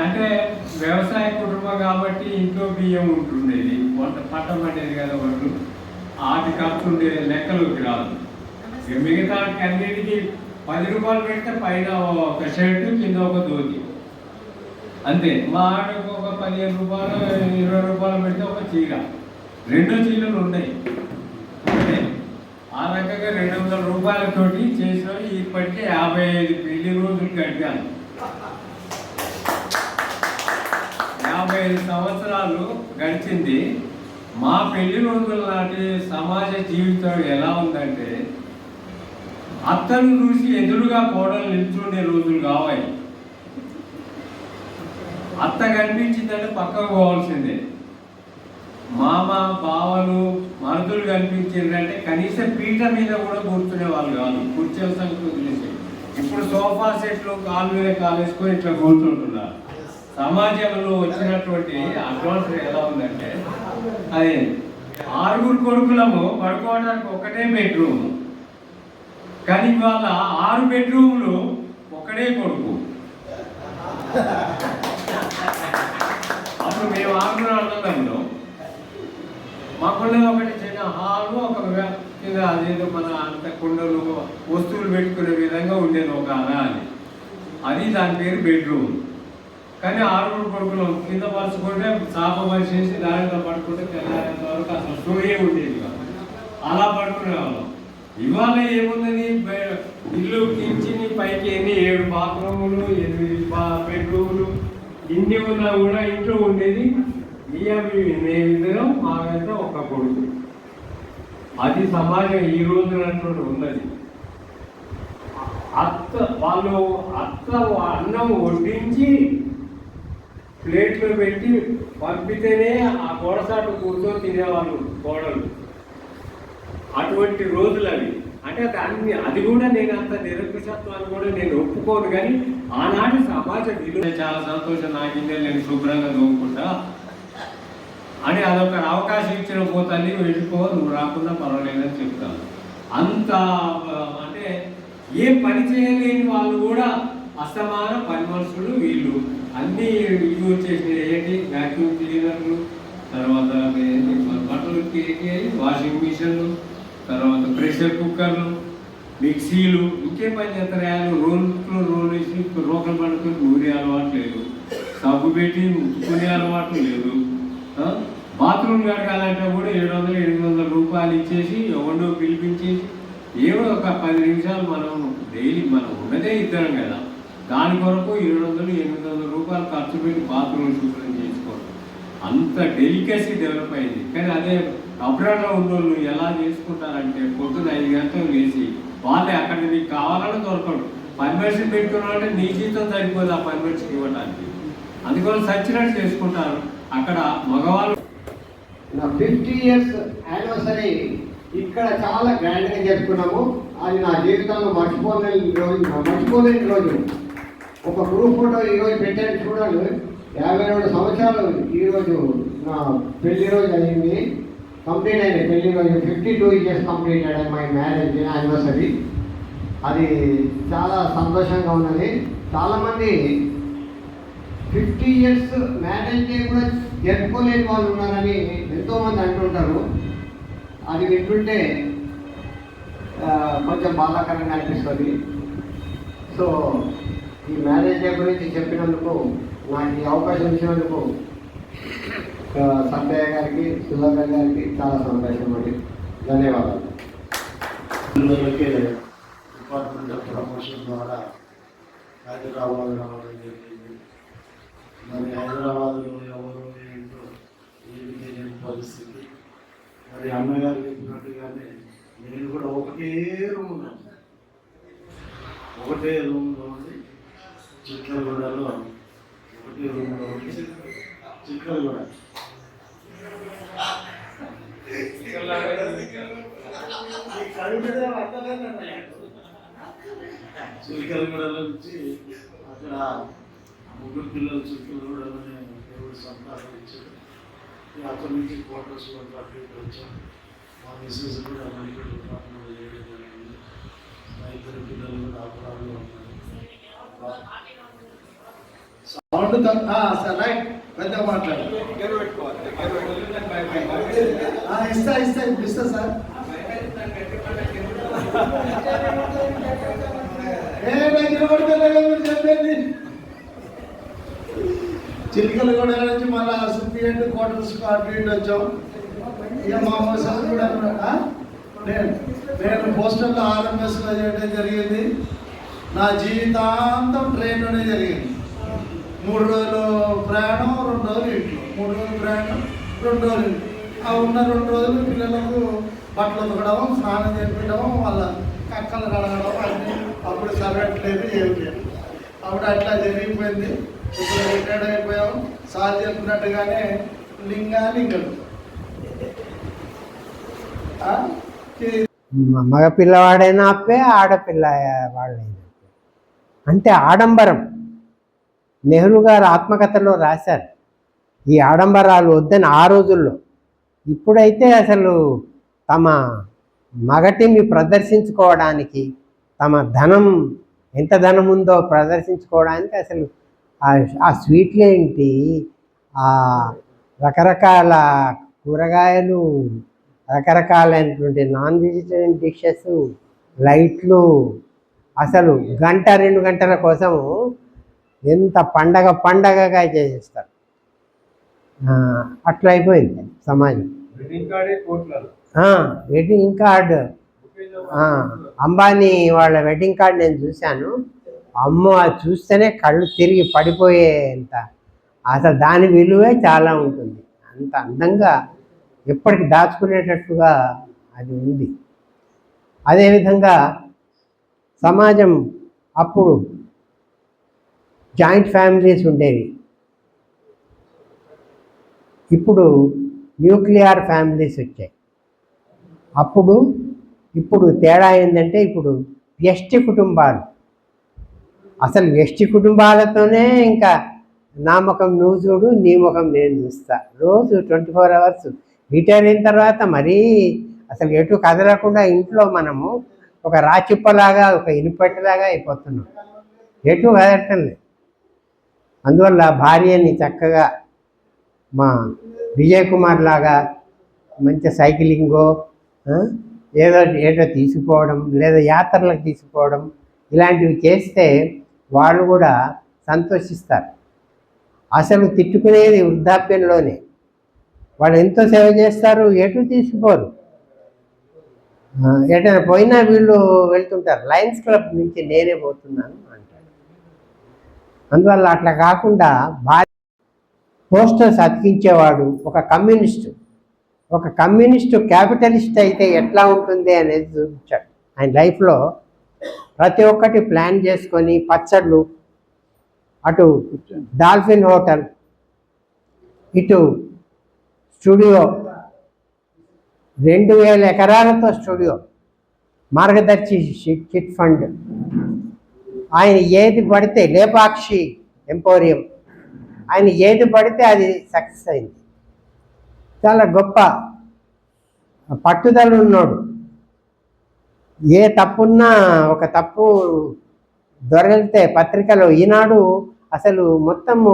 అంటే వ్యవసాయ కుటుంబం కాబట్టి ఇంట్లో బియ్యం ఉంటుండేది, వంట పట్టం పట్టేది కదా వాళ్ళు, వాటి ఖర్చు ఉండేది, లెక్కలోకి రాదు. మిగతా అన్నిటికీ 10 రూపాయలు పెడితే పైన ఒక షర్టు, కింద ఒక ధోతి అంతే. మా ఆడకు ఒక 15 రూపాయలు 20 రూపాయలు పెడితే ఒక చీర, 2 చీరలు ఉన్నాయి. ఆ రకంగా 200 రూపాయలతోటి చేసిన ఇప్పటికే 55 పెళ్లి రోజులు గడిపాను. 55 సంవత్సరాలు గడిచింది. మా పెళ్లి రోజుల నాటి సమాజ జీవితం ఎలా ఉందంటే, అత్తను చూసి ఎదురుగా కోడలు నిల్చుండే రోజులు కావాలి. అత్త కనిపించిందంటే పక్కకు పోవాల్సిందే. మామ బావలు మరుదులు కనిపించిందంటే కనీసం పీట మీద కూడా కూర్చునే వాళ్ళు కాదు, కూర్చొని సంగతి వదిలేసి ఇప్పుడు సోఫా సెట్లు కాలు మీద కాలేసుకొని ఇట్లా కూర్చుంటున్నారు. సమాజంలో వచ్చినటువంటి అడ్వాన్స్ ఎలా ఉందంటే, అది 6 కొడుకులము పడుకోవడానికి ఒకటే బెడ్రూమ్, కానీ ఇవాళ 6 బెడ్రూమ్లు ఒకటే కొడుకు. అప్పుడు మేము 6 అన్నదమ్ములు, మాకున్నది ఒకటి చిన్న హాలు, ఒక కింద అదేదో మన అంత కుండలు వస్తువులు పెట్టుకునే విధంగా ఉండేది ఒక అని, అది దాని పేరు బెడ్రూమ్. కానీ 6 కొడుకులు కింద పరుచుకుంటే చాప పరిచేసి దానిలో పడుకుంటే తెల్లారేంత వరకు అసలు స్టోరీ ఉండేది కాదు, అలా పడుకునేవాళ్ళం. ఇవాళ ఏమున్నది, ఇల్లు కించిని పైకి ఎన్ని 7 బాత్రూములు, 8 బెడ్రూములు, ఇన్ని ఉన్నా కూడా ఇంట్లో ఉండేది మేమిద్దరం, మా మీద ఒక కొడుకు. అది సమాజం ఈ రోజునటువంటి ఉన్నది. అత్త అన్నం వడ్డించి ప్లేట్లో పెట్టి పంపితేనే ఆ గోడసాటు కూర్చొని తినేవాళ్ళు కోడలు. అటువంటి రోజులు అవి. అంటే అది కూడా నేను అంత నిరంకుశత్వాన్ని కూడా నేను ఒప్పుకోను, కానీ ఆనాటి సమాజ విలువ చాలా సంతోషం. నాకు ఇందే నేను శుభ్రంగా దోముకుంటా అని అదొక అవకాశం ఇచ్చిన పోతాన్ని వెళ్ళిపో, నువ్వు రాకుండా పర్వాలేదని చెప్తాను. అంత అంటే ఏం పని చేయలేని వాళ్ళు కూడా అసమాన పని మనుషులు వీళ్ళు. అన్నీ ఇవి వచ్చేసిన ఏంటి, వ్యాక్యూమ్ క్లీనర్లు, తర్వాత బట్టలు వాషింగ్ మిషన్లు, తర్వాత ప్రెషర్ కుక్కర్లు, మిక్సీలు, ఇంకే పని చేస్తారు. రోలు వేసి రోకలు పడుకుని నూరే అలవాటు లేదు, సబ్బు పెట్టి ఉతుకునే అలవాటు లేదు. బాత్రూమ్ కడగాలంటే కూడా 700-800 రూపాయలు ఇచ్చేసి ఎవడో పిలిపించేసి ఏవో ఒక 10 నిమిషాలు మనం డైలీ మనం ఉన్నదే ఇద్దరం కదా, దాని కొరకు 700-800 రూపాయలు ఖర్చు పెట్టి బాత్రూమ్ శుభ్రం చేసుకోవడం. అంత డెలికేసీ డెవలప్ అయింది. కానీ అదే అబ్రాడ్లో ఉన్నోళ్ళు ఎలా చేసుకుంటారంటే, పొద్దున 5 గంటలు వేసి వాళ్ళే అక్కడ నీకు కావాలని దొరకడు. పని మనిషిని పెట్టుకున్నామంటే నీ జీతం సరిపోదు ఆ పని మనిషికి ఇవ్వడానికి. అందుకని సచ్చినట్టు చేసుకుంటారు అక్కడ మగవాళ్ళు. నా 50 ఇయర్స్ యానివర్సరీ ఇక్కడ చాలా గ్రాండ్గా జరుపుకున్నాము. అది నా జీవితంలో మర్చిపోలేని రోజు. ఒక గ్రూప్ ఫోటో ఈరోజు పెట్టాను చూడండి. 52 సంవత్సరాలు ఈరోజు నా పెళ్లి రోజు అయింది, కంప్లీట్ అయింది పెళ్లి రోజు. 52 years completed and my marriage anniversary. అది చాలా సంతోషంగా ఉన్నది. చాలామంది 50 ఇయర్స్ మ్యారేజ్ డే కూడా జరుపుకోలేని వాళ్ళు ఉన్నారని ఎంతోమంది అంటుంటారు. అది వింటుంటే కొంచెం బాధాకరంగా అనిపిస్తుంది. సో ఈ మ్యారేజ్ డే గురించి చెప్పినందుకు, నాకు ఈ అవకాశం ఇచ్చినందుకు సత్యయ్య గారికి, సుధాకర్ గారికి చాలా సంతోషం అండి. ధన్యవాదాలు. డిపార్ట్మెంట్ ఆఫ్ ప్రమోషన్ ద్వారా హైదరాబాద్ రావడం జరిగింది. మరి హైదరాబాద్లో ఎవరు ఏంటో ఏమి తెలియని పరిస్థితి. మరి అమ్మగారు చెప్పినట్టుగానే నేను కూడా ఒకటే రూమ్లో ఉండి చిట్లగూడలో ఒకటే రూమ్లో ఉండి చిట్లగూడ చిలకలగూడలో నుంచి అక్కడ 3 పిల్లలు చిలకలగూడలోనే దేవుడు సంతానం ఇచ్చాడు. అక్కడి నుంచి క్వార్టర్స్ అటు వచ్చాం. మా మిస్సెస్ కూడా మరికొండ డిపార్ట్మెంట్లో చేయడం జరిగింది. మా 2 పిల్లలు కూడా అపరాధంలో ఉన్నారు. వండుతా సార్ రైట్ పెద్ద మాట్లాడు ఇస్తా ఇప్పుడు ఇస్తా సార్ చెప్పేది చిలికలు కూడా నుంచి మళ్ళీ సుప్రీం క్వార్టర్స్ అటు ఇటు వచ్చాం ఇక మా సార్ కూడా నేను పోస్టల్లో ఆర్ఎంఎస్లో చేయడం జరిగింది. నా జీవితాంతం ట్రైన్లోనే జరిగింది. 3 రోజులు ప్రయాణం 2 రోజులు ఇంట్లో, 3 రోజులు ప్రయాణం 2 రోజులు ఇంట్లో. ఆ ఉన్న 2 రోజులు పిల్లలకు బట్టలు ఉతకడం, స్నానం చేపించడం, వాళ్ళ కక్కలు కడగడం అన్నీ. అప్పుడు సర్వెంట్ లేదు, ఏమి లేదు. అప్పుడు అట్లా జరిగిపోయింది. ఇప్పుడు రిటైర్డ్ అయిపోయాం. సార్ చెప్పినట్టుగానే లింగం మగ పిల్లవాడైనా అప్పే, ఆడపిల్ల వాళ్ళైనా అంటే ఆడంబరం. నెహ్రూ గారు ఆత్మకథలో రాశారు ఈ ఆడంబరాలు వద్దని ఆ రోజుల్లో. ఇప్పుడైతే అసలు తమ మగటిని ప్రదర్శించుకోవడానికి, తమ ధనం ఎంత ధనం ఉందో ప్రదర్శించుకోవడానికి అసలు ఆ స్వీట్లేంటి, ఆ రకరకాల కూరగాయలు, రకరకాలైనటువంటి నాన్ వెజిటేరియన్ డిషెస్, లైట్లు, అసలు 1-2 గంటల కోసము ఎంత పండగగా చేసేస్తారు. అట్లా అయిపోయింది సమాజం. వెడ్డింగ్ కార్డు, అంబానీ వాళ్ళ వెడ్డింగ్ కార్డు నేను చూశాను. అమ్మో, అది చూస్తేనే కళ్ళు తిరిగి పడిపోయేంత, అసలు దాని విలువే చాలా ఉంటుంది. అంత అందంగా ఎప్పటికి దాచుకునేటట్టుగా అది ఉంది. అదేవిధంగా సమాజం అప్పుడు జాయింట్ ఫ్యామిలీస్ ఉండేవి. ఇప్పుడు న్యూక్లియర్ ఫ్యామిలీస్ వచ్చాయి. ఇప్పుడు తేడా ఏంటంటే ఇప్పుడు వ్యష్టి కుటుంబాలు. అసలు వ్యష్టి కుటుంబాలతోనే ఇంకా నా ముఖం నువ్వు చూడు, నీ ముఖం నేను చూస్తా, రోజు 24 hours. రిటైర్ అయిన తర్వాత మరీ అసలు ఎటు కదలకుండా ఇంట్లో మనము ఒక రాచిప్పలాగా, ఒక ఇనుపట్టిలాగా అయిపోతున్నాం. ఎటు కదలటం లేదు. అందువల్ల భార్యని చక్కగా మా విజయ్ కుమార్ లాగా మంచి సైక్లింగో ఏదో తీసుకుపోవడం, లేదా యాత్రలకు తీసుకుపోవడం, ఇలాంటివి చేస్తే వాళ్ళు కూడా సంతోషిస్తారు. అసలు తిట్టుకునేది వృద్ధాప్యంలోనే. వాళ్ళు ఎంతో సేవ చేస్తారు, ఎటు తీసుకుపోరు. ఎటైనా పోయినా వీళ్ళు వెళ్తుంటారు. లయన్స్ క్లబ్ నుంచి నేనే పోతున్నాను అంటారు. అందువల్ల అట్లా కాకుండా పోస్టర్స్ అతికించేవాడు ఒక కమ్యూనిస్టు క్యాపిటలిస్ట్ అయితే ఎట్లా ఉంటుంది అనేది చూపించాడు. ఆయన లైఫ్లో ప్రతి ఒక్కటి ప్లాన్ చేసుకొని, పచ్చళ్ళు, అటు డాల్ఫిన్ హోటల్, ఇటు స్టూడియో, 2000 ఎకరాలతో స్టూడియో, మార్గదర్శి చిట్ ఫండ్, ఆయన ఏది పడితే లేపాక్షి ఎంపోరియం, ఆయన ఏది పడితే అది సక్సెస్ అయింది. చాలా గొప్ప పట్టుదల ఉన్నాడు. ఏ తప్పున్నా, ఒక తప్పు దొరికితే పత్రికలో, ఈనాడు అసలు మొత్తము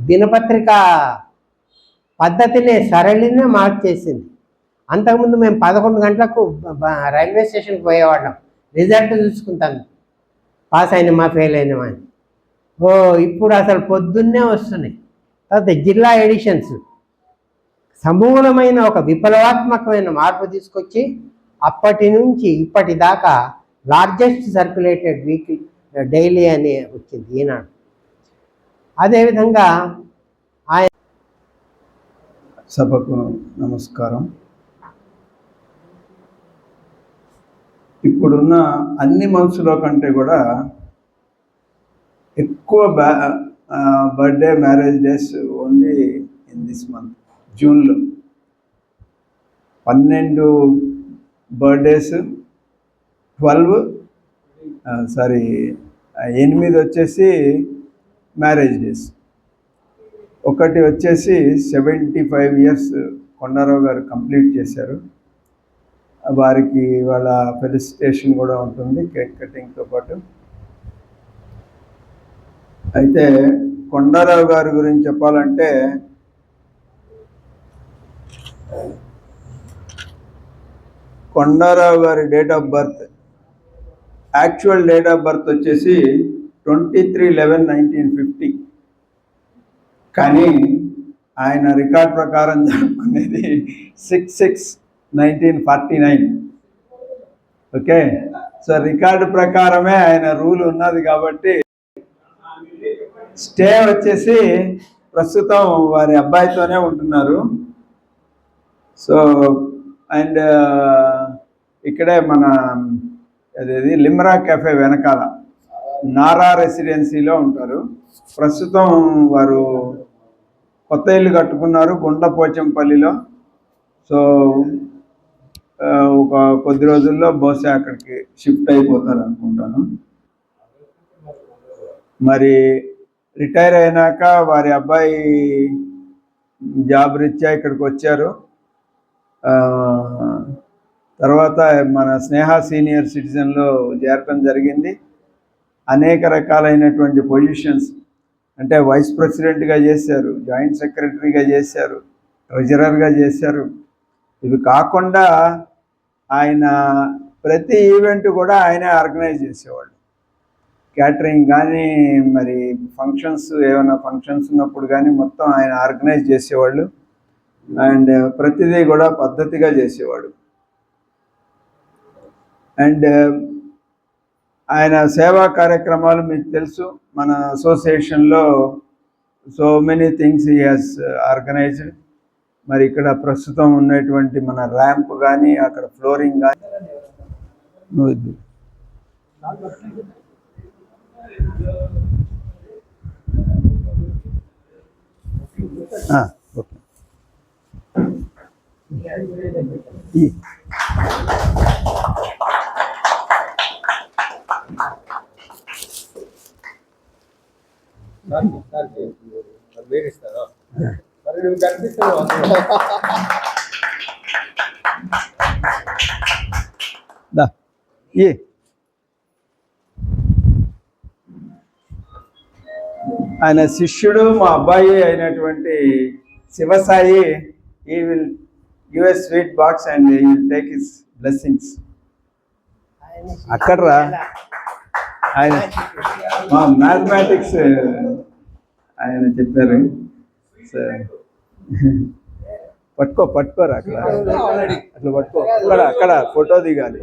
దినపత్రిక పద్ధతిని సరళినే మార్చేసింది. అంతకుముందు మేము 11 గంటలకు రైల్వే స్టేషన్కి పోయేవాళ్ళం రిజల్ట్ చూసుకుంటాను, పాస్ అయినమా ఫెయిల్ అయినమా అని. ఇప్పుడు అసలు పొద్దున్నే వస్తున్నాయి. తర్వాత జిల్లా ఎడిషన్స్ సమూలమైన ఒక విప్లవాత్మకమైన మార్పు తీసుకొచ్చి అప్పటి నుంచి ఇప్పటి దాకా లార్జెస్ట్ సర్క్యులేటెడ్ వీక్లీ డైలీ అని వచ్చింది ఈనాడు. అదేవిధంగా ఆయన సభకు నమస్కారం. ఇప్పుడున్న అన్ని మంత్స్లో కంటే కూడా ఎక్కువ birthday marriage days only in this month. జూన్లో 12 బర్త్డేస్, 8 వచ్చేసి మ్యారేజ్ డేస్. ఒకటి వచ్చేసి 75 years కొండారావు గారు కంప్లీట్ చేశారు. వారికి వాళ్ళ ఫెలిసిటేషన్ కూడా ఉంటుంది కేక్ కటింగ్తో పాటు. అయితే కొండారావు గారి గురించి చెప్పాలంటే కొండారావు గారి date of birth, actual date of birth వచ్చేసి 23/11/1950. కానీ ఆయన రికార్డ్ ప్రకారం జరుపుకునేది 6/6/1949. ఓకే, సో రికార్డు ప్రకారమే ఆయన రూల్ ఉన్నది కాబట్టి స్టే వచ్చేసి ప్రస్తుతం వారి అబ్బాయితోనే ఉంటున్నారు. సో అండ్ ఇక్కడే మన అదేది లిమ్రా కెఫే వెనకాల నారా రెసిడెన్సీలో ఉంటారు. ప్రస్తుతం వారు కొత్త ఇల్లు కట్టుకున్నారు గుండ్లపోచంపల్లిలో. సో ఒక కొద్ది రోజుల్లో బహుశా అక్కడికి షిఫ్ట్ అయిపోతారు అనుకుంటాను. మరి రిటైర్ అయినాక వారి అబ్బాయి జాబ్ రీత్యా ఇక్కడికి వచ్చారు. తర్వాత మన స్నేహ సీనియర్ సిటిజన్లో చేరటం జరిగింది. అనేక రకాలైనటువంటి పొజిషన్స్ అంటే వైస్ ప్రెసిడెంట్గా చేశారు, జాయింట్ సెక్రటరీగా చేశారు, ట్రెజరర్గా చేశారు. ఇవి కాకుండా ఆయన ప్రతి ఈవెంట్ కూడా ఆయనే ఆర్గనైజ్ చేసేవాళ్ళు. క్యాటరింగ్ కానీ, మరి ఫంక్షన్స్ ఏమైనా ఫంక్షన్స్ ఉన్నప్పుడు కానీ మొత్తం ఆయన ఆర్గనైజ్ చేసేవాళ్ళు. అండ్ ప్రతిదీ కూడా పద్ధతిగా చేసేవాడు. అండ్ ఆయన సేవా కార్యక్రమాలు మీకు తెలుసు, మన అసోసియేషన్లో so many things he has organized. మరి ఇక్కడ ప్రస్తుతం ఉన్నటువంటి మన ర్యాంప్ కానీ, అక్కడ ఫ్లోరింగ్ కానీ ఓకే. వేరిస్తారా మరి నువ్వు కనిపిస్తావు. ఆయన శిష్యుడు మా అబ్బాయి అయినటువంటి శివసాయి, ఈ will give a sweet box and ఈ విల్ టేక్ హిస్ బ్లెస్సింగ్స్. అక్కడరా ఆయన మా మ్యాథమెటిక్స్ ఆయన చెప్పారు. పట్టుకోరా అక్కడ అట్లా పట్టుకో, అక్కడ ఫోటో దిగాలి.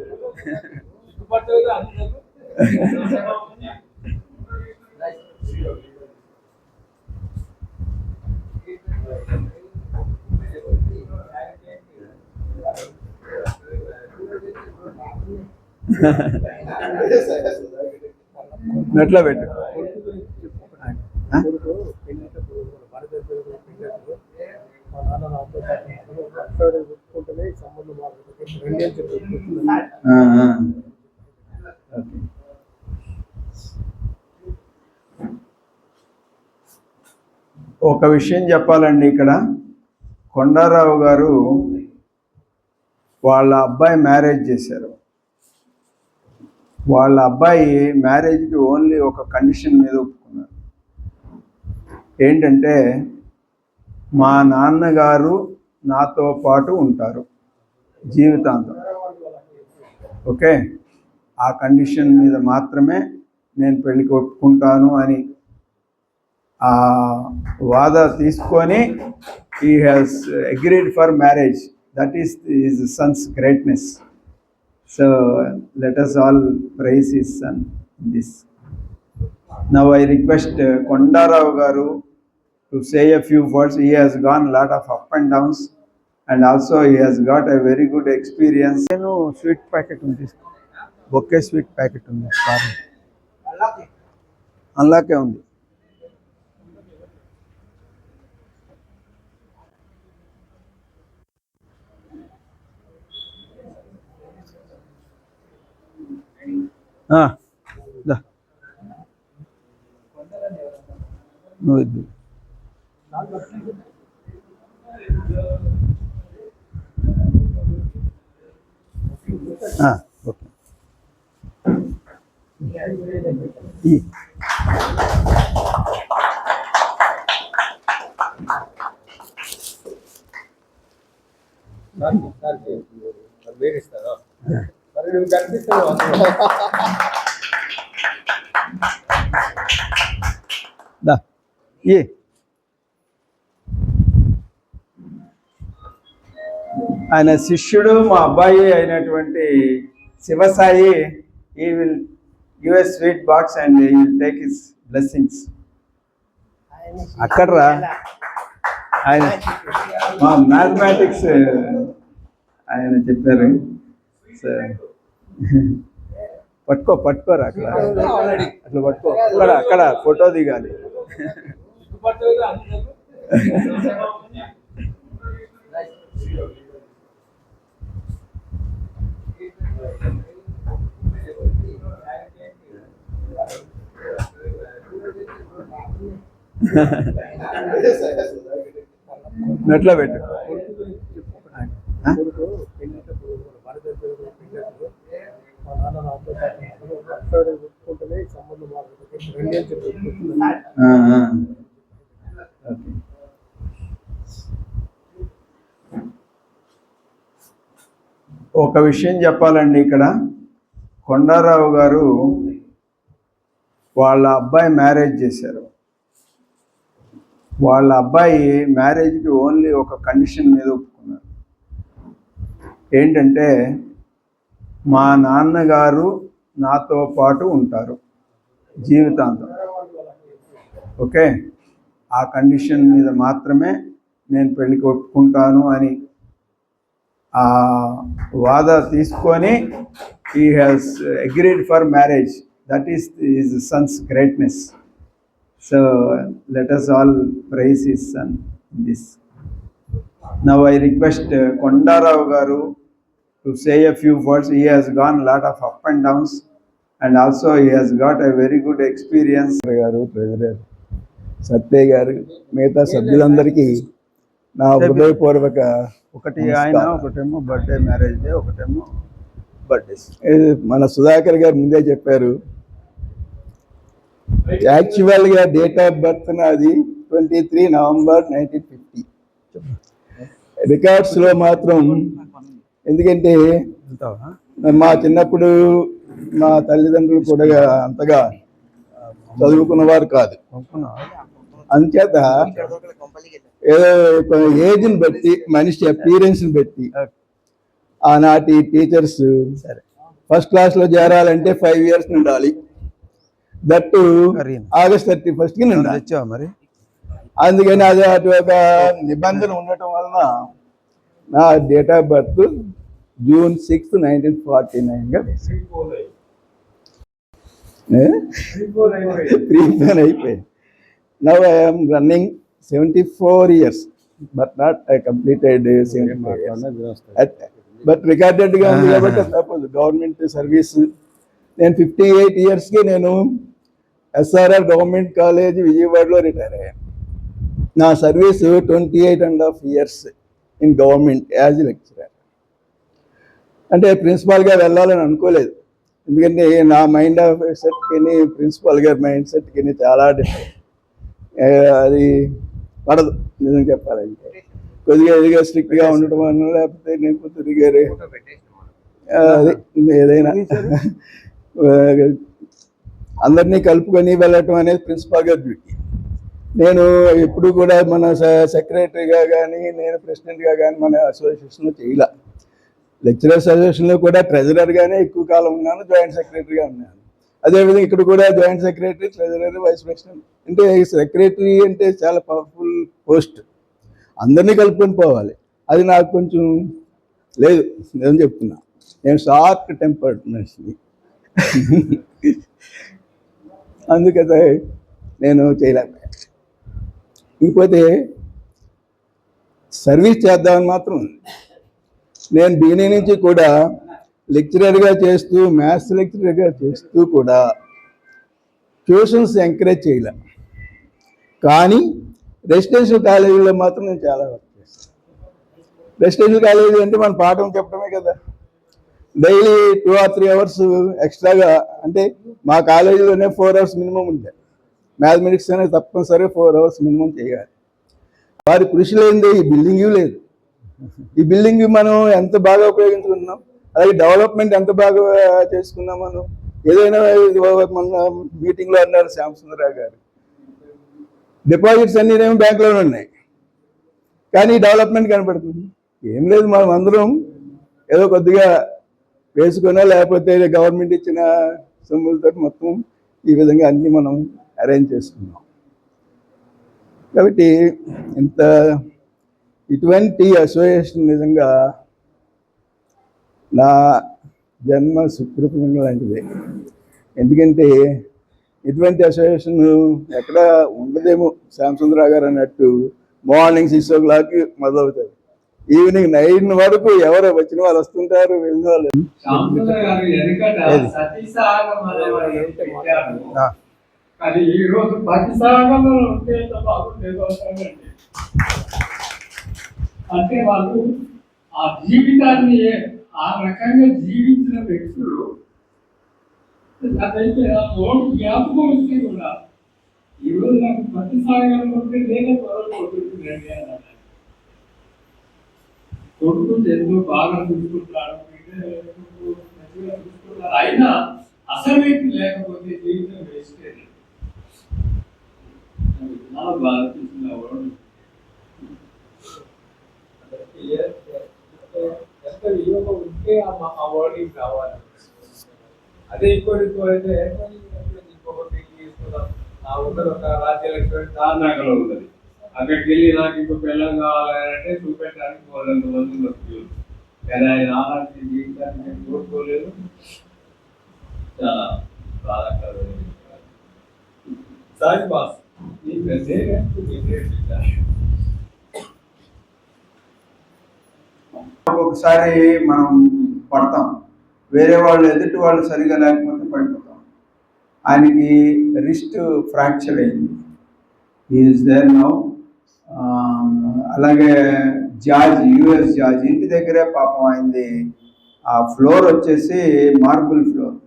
నెట్లో పెట్టు. ఒక విషయం చెప్పాలండి, ఇక్కడ కొండారావు గారు వాళ్ళ అబ్బాయి మ్యారేజ్ చేశారు. వాళ్ళ అబ్బాయి మ్యారేజ్కి ఓన్లీ ఒక కండిషన్ మీద ఒప్పుకున్నారు. ఏంటంటే మా నాన్నగారు నాతో పాటు ఉంటారు జీవితాంతం. ఓకే, ఆ కండిషన్ మీద మాత్రమే నేను పెళ్ళికి ఒప్పుకుంటాను అని ఆ వాద తీసుకొని he has agreed for marriage. That is his son's greatness. So let us all praise his son in this. Now I request Kondarao Garu to say a few words. He has gone a lot of up and downs and also he has got a very good experience. No sweet packet undi, bouquet sweet packet undi, unlock undi. నువ్వు ఇది okay. మీరు ఇస్తారా? మరి నువ్వు కనిపిస్తావు దా ఏ ఆయన శిష్యుడు మా అబ్బాయి అయినటువంటి శివసాయి ఈ will give a sweet box and ఈ విల్ టేక్ హిస్ బ్లెస్సింగ్స్. అక్కడరా ఆయన మా మ్యాథమెటిక్స్ ఆయన చెప్పారు. పట్టుకోరా అక్కడ అట్లా పట్టుకో. అక్కడ ఫోటో దిగాలి. నెట్లో పెట్టు. ఒక విషయం చెప్పాలండి, ఇక్కడ కొండారావు గారు వాళ్ళ అబ్బాయి మ్యారేజ్ చేశారు. వాళ్ళ అబ్బాయి మ్యారేజ్కి ఓన్లీ ఒక కండిషన్ మీద ఒప్పుకున్నారు. ఏంటంటే మా నాన్నగారు నాతో పాటు ఉంటారు జీవితాంతం. ఓకే, ఆ కండిషన్ మీద మాత్రమే నేను పెళ్ళికి ఒప్పుకుంటాను అని ఆ వాద తీసుకొని he has agreed for marriage. That is his son's greatness. So let us all praise his son in this. Now I request Kondarao Garu to say a few words. He has gone a lot of up and downs and also he has got a very good experience. గారు treasurer సత్య గారు మిగతా సభ్యులందరికీ నా హృదయపూర్వక ఒకటి ఆయన, ఒకటేమో birthday marriage day, ఒకటేమో బర్త్డేస్. మన సుధాకర్ గారు ముందే చెప్పారు. యాక్చువల్గా డేట్ ఆఫ్ బర్త్ నాది 23 నవంబర్ 1950. రికార్డ్స్లో మాత్రం, ఎందుకంటే మా చిన్నప్పుడు మా తల్లిదండ్రులు కూడా అంతగా చదువుకున్నవారు కాదు. అందుచేత ఏదో ఏజ్ని బట్టి, మనిషి అపీరెన్స్ని బట్టి ఆనాటి టీచర్స్ ఫస్ట్ క్లాస్లో చేరాలంటే 5 years ఉండాలి. దట్టు ఆగస్ట్ 31st ఉండాలి. మరి అందుకని అది అటు ఒక నిబంధన ఉండటం వలన నా డేట్ ఆఫ్ బర్త్ June 6, 1949గా అయిపోయింది. Now I'm running 74 years, but not I completed 74 years. But రికార్డెడ్గా ఉంది కాబట్టి సపోజ్ గవర్నమెంట్ సర్వీస్. నేను 58 yearsకి నేను SRR గవర్నమెంట్ కాలేజ్ విజయవాడలో రిటైర్ అయ్యాను. నా service 28.5 years in government as lecturer. అంటే ప్రిన్సిపాల్గా వెళ్ళాలని అనుకోలేదు, ఎందుకంటే నా మైండ్ ఆఫ్ సెట్కి ప్రిన్సిపాల్ గారి మైండ్ సెట్కి చాలా డిఫరెంట్. అది పడదు నిజం చెప్పాలంటే. కొద్దిగా ఎదిగా స్ట్రిక్ట్గా ఉండటం వల్ల, లేకపోతే నేను కొద్దిగా అది ఏదైనా అందరినీ కలుపుకొని వెళ్ళటం అనేది ప్రిన్సిపాల్ గారి డ్యూటీ. నేను ఎప్పుడు కూడా మన సెక్రటరీగా కానీ, నేను ప్రెసిడెంట్గా కానీ మన అసోసియేషన్లో చేయలే. లెక్చరర్స్ అసోసియేషన్లో కూడా ట్రెజరర్గానే ఎక్కువ కాలం ఉన్నాను, జాయింట్ సెక్రటరీగా ఉన్నాను. అదేవిధంగా ఇక్కడ కూడా joint secretary, treasurer, vice president. అంటే సెక్రటరీ అంటే చాలా పవర్ఫుల్ పోస్ట్, అందరినీ కలుపుకొని పోవాలి. అది నాకు కొంచెం లేదు, నేను చెప్తున్నా. నేను షార్ట్ టెంపర్డ్ మనిషిని, అందుకనే నేను చేయలేకపోయాను. ఇంకపోతే సర్వీస్ చేద్దామని మాత్రం ఉంది. నేను బిగినింగ్ నుంచి కూడా లెక్చరర్గా చేస్తూ, మ్యాథ్స్ లెక్చరర్గా చేస్తూ కూడా ట్యూషన్స్ ఎంకరేజ్ చేయలే. కానీ రెసిడెన్షియల్ కాలేజీలో మాత్రం నేను చాలా వర్క్ చేస్తాను. రెసిడెన్షియల్ కాలేజీ అంటే మన పాఠం చెప్పడమే కదా, డైలీ 2 or 3 hours ఎక్స్ట్రాగా. అంటే మా కాలేజీలోనే 4 hours మినిమం ఉంటాయి. మ్యాథమెటిక్స్ అనేది తప్పనిసరి 4 hours మినిమం చేయాలి. వారి కృషి లేనిదే ఈ బిల్డింగ్ లేదు. ఈ బిల్డింగ్ మనం ఎంత బాగా ఉపయోగించుకుంటున్నాం, అలాగే డెవలప్మెంట్ ఎంత బాగా చేసుకున్నాం మనం. ఏదైనా మన మీటింగ్లో అన్నారు శ్యామసుందరరావు గారు, డిపాజిట్స్ అన్నీ ఏమో బ్యాంకులోనే ఉన్నాయి, కానీ డెవలప్మెంట్ కనపడుతుంది. ఏం లేదు, మనం అందరం ఏదో కొద్దిగా వేసుకున్నా లేకపోతే గవర్నమెంట్ ఇచ్చిన సొమ్ములతో మొత్తం ఈ విధంగా అన్నీ మనం అరేంజ్ చేసుకున్నాం. కాబట్టి ఇటువంటి అసోసియేషన్ నిజంగా నా జన్మ సుకృతం లాంటిదే. ఎందుకంటే ఇటువంటి అసోసియేషన్ ఎక్కడ ఉండదేమో. శ్యామసుందరరావు గారు అన్నట్టు మార్నింగ్ 6 o'clock మొదలవుతుంది, ఈవినింగ్ 9 వరకు ఎవరు వచ్చిన వాళ్ళు వస్తుంటారు, వెళ్ళిన వాళ్ళు. అది ఈ రోజు పతిసాగంలో ఉంటే బాగుండేదో అంటే వాళ్ళు ఆ జీవితాన్ని ఆ రకంగా జీవించిన వ్యక్తులు అదైతే ఆ లోటు జ్ఞాపకం వస్తే కూడా ఈరోజు నాకు పతిసాగంలో ఉంటే నేనే పొరపడుతుందండి అన్నారు. కొడుకులు ఎంతో బాగా చూసుకుంటారు, మంచిగా చూసుకుంటారు, అయినా అసలు లేకపోతే జీవితం వేస్ట్. చాలా బాగా చూసిన ఎంత వినియోగం ఉంటే ఆ వర్డింగ్ కావాలి. అదే ఇంకోటి అయితే ఇంకొకటి తీసుకుందాం. ఆ ఉన్నది ఒక రాజ్యలక్ష్మి తార్నాకలో ఉన్నది, అక్కడికి వెళ్ళి నాకు ఇంకో పిల్లలు కావాలంటే చూపెట్టడానికి 400 మంది వస్తుంది. కానీ ఆయన అలాంటి జీవితాన్ని నేను కోరుకోలేదు. చాలా బాధాకరమైన సాయి బాస్ ఒక్కొక్కసారి మనం పడతాం, వేరే వాళ్ళు ఎదుటి వాళ్ళు సరిగా లేకపోతే పడిపోతాం. ఆయనకి రిస్ట్ ఫ్రాక్చర్ అయింది, ఈజ్ దేర్ నౌ. అలాగే యుఎస్ జార్జ్ ఇంటి దగ్గరే పాపం అయింది. ఆ ఫ్లోర్ వచ్చేసి మార్బుల్ ఫ్లోర్,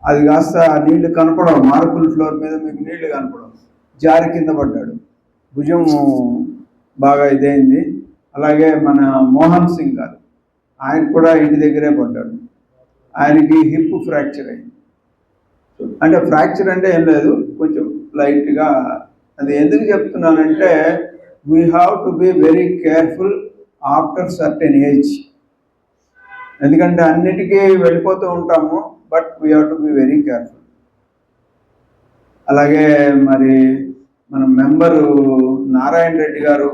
అది కాస్త నీళ్లు కనపడవు, మార్బుల్ ఫ్లోర్ మీద మీకు నీళ్లు కనపడవు, జారి కింద పడ్డాడు, భుజం బాగా ఇదైంది. అలాగే మన మోహన్ సింగ్ గారు, ఆయన కూడా ఇంటి దగ్గరే పడ్డాడు, ఆయనకి హిప్ ఫ్రాక్చర్ అయింది. అంటే ఫ్రాక్చర్ అంటే ఏం లేదు, కొంచెం లైట్గా. అది ఎందుకు చెప్తున్నానంటే we have to be very careful after certain age. ఎందుకంటే అన్నిటికీ వెళ్ళిపోతూ ఉంటాము, but we have to be very careful. అలాగే మరి మన మెంబరు నారాయణ రెడ్డి గారు,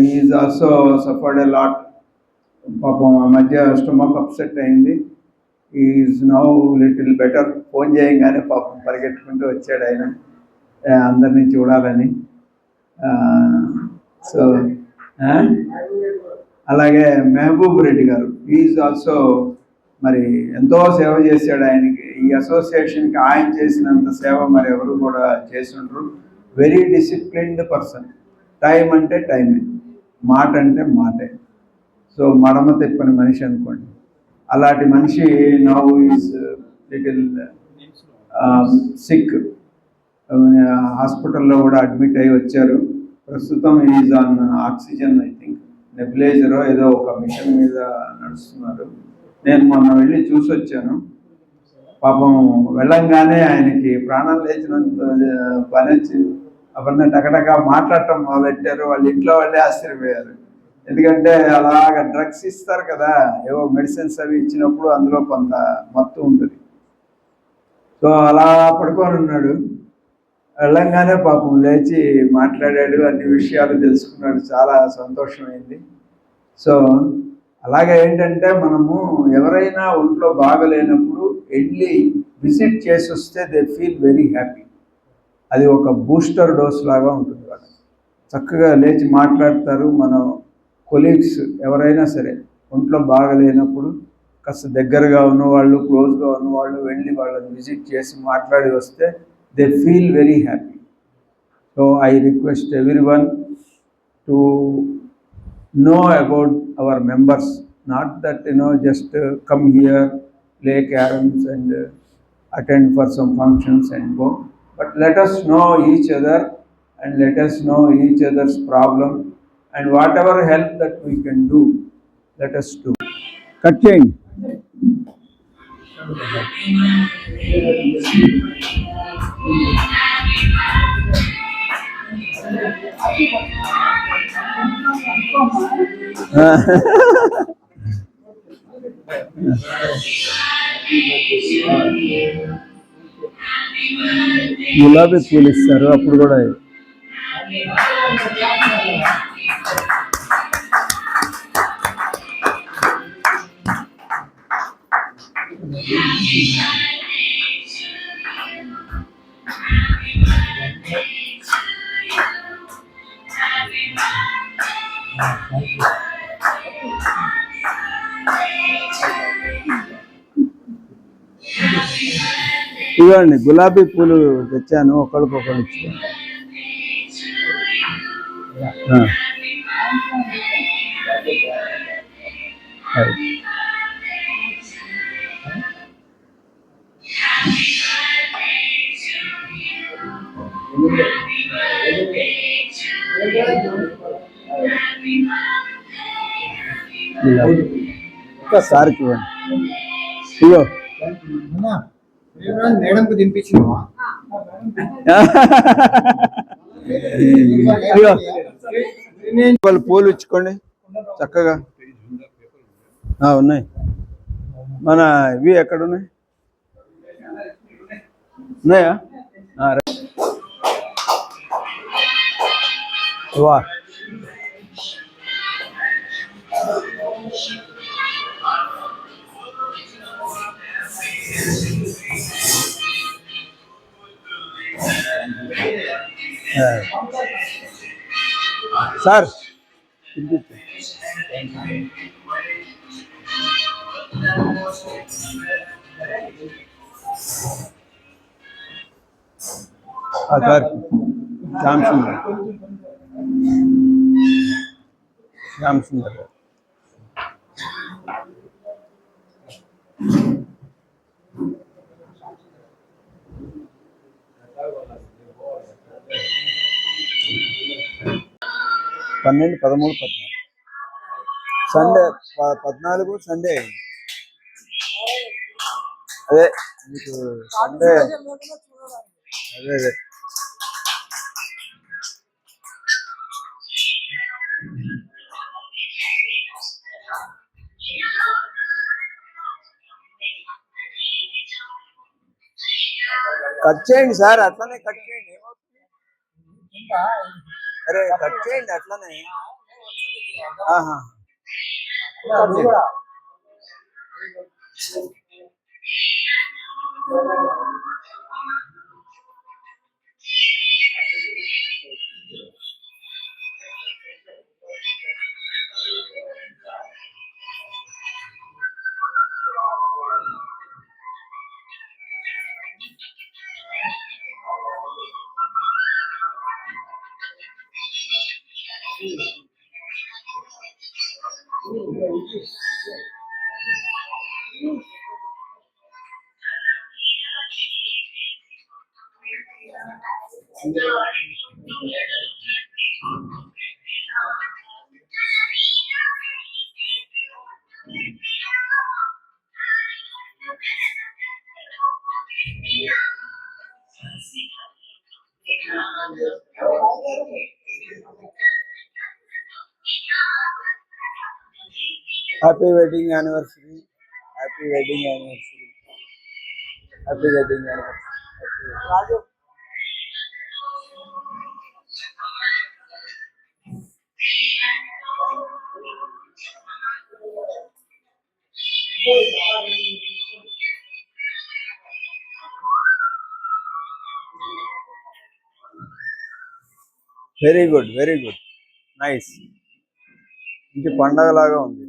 is also suffered a lot. పాపం ఆ మధ్య స్టమక్ అప్సెట్ అయింది, is now little better. Phone చేయగానే పాపం పరిగెట్టుకుంటూ వచ్చాడు ఆయన అందరినీ చూడాలని. సో అలాగే మహబూబ్ రెడ్డి గారు, ఈజ్ ఆల్సో మరి ఎంతో సేవ చేశాడు. ఆయనకి ఈ అసోసియేషన్కి ఆయన చేసినంత సేవ మరి ఎవరు కూడా చేసి ఉండరు. Very disciplined person. టైం అంటే టైమే, మాట అంటే మాటే. సో మడమ తిప్పని మనిషి అనుకోండి. అలాంటి మనిషి నౌ ఈజ్ లిటిల్ సిక్, హాస్పిటల్లో కూడా అడ్మిట్ అయ్యి వచ్చారు. ప్రస్తుతం is on oxygen, I think నెబులైజరో ఏదో ఒక మిషన్ మీద నడుస్తున్నారు. నేను మొన్న వెళ్ళి చూసి వచ్చాను. పాపం వెళ్ళంగానే ఆయనకి ప్రాణం లేచినంత పని వచ్చింది. అవన్నీ టకటక మాట్లాడటం మొదలెట్టారు. వాళ్ళ ఇంట్లో వాళ్ళే ఆశ్చర్యపోయారు. ఎందుకంటే అలాగ డ్రగ్స్ ఇస్తారు కదా, ఏవో మెడిసిన్స్ అవి ఇచ్చినప్పుడు అందులో కొంత మత్తు ఉంటుంది. సో అలా పడుకొని ఉన్నాడు. వెళ్ళంగానే పాపం లేచి మాట్లాడాడు, అన్ని విషయాలు తెలుసుకున్నాడు. చాలా సంతోషమైంది. సో అలాగే ఏంటంటే మనము ఎవరైనా ఒంట్లో బాగలేనప్పుడు వెళ్ళి విజిట్ చేసి వస్తే దే ఫీల్ వెరీ హ్యాపీ. అది ఒక బూస్టర్ డోస్ లాగా ఉంటుంది. వాళ్ళు చక్కగా లేచి మాట్లాడతారు. మన కొలీగ్స్ ఎవరైనా సరే ఒంట్లో బాగలేనప్పుడు కాస్త దగ్గరగా ఉన్నవాళ్ళు, క్లోజ్గా ఉన్నవాళ్ళు వెళ్ళి వాళ్ళని విజిట్ చేసి మాట్లాడి వస్తే they feel very happy. So I request everyone to know about our members, not that just come here, play caroms and attend for some functions and go, but let us know each other and let us know each other's problem and whatever help that we can do, let us do. Cut చేయండి. గులాబీ పూలు ఇస్తారు అప్పుడు కూడా. ఇవ్వండి, గులాబీ పూలు తెచ్చాను, ఒకరికొకరు ఇచ్చి. సార్కి ఇవ్వండి. ఇగో మేడంకు తినిపించినావా? వాళ్ళు పూలు ఇచ్చుకోండి చక్కగా. ఉన్నాయి. మన ఇవి ఎక్కడ ఉన్నాయి? ఉన్నాయా? వా సార్ సార్ శ్యామ్ సుందర్, శ్యామ్ సుందర్. పన్నెండు 13 14 సండే 14 సండే అయింది. అదే మీకు సండే అదే కట్ చేయండి సార్, అట్లనే కట్ చేయండి. అరే కట్ చేయండి అట్లనే. Happy wedding anniversary, happy wedding anniversary, happy wedding anniversary. Very good, very good, nice. ఇంటి పండగలాగా ఉంది.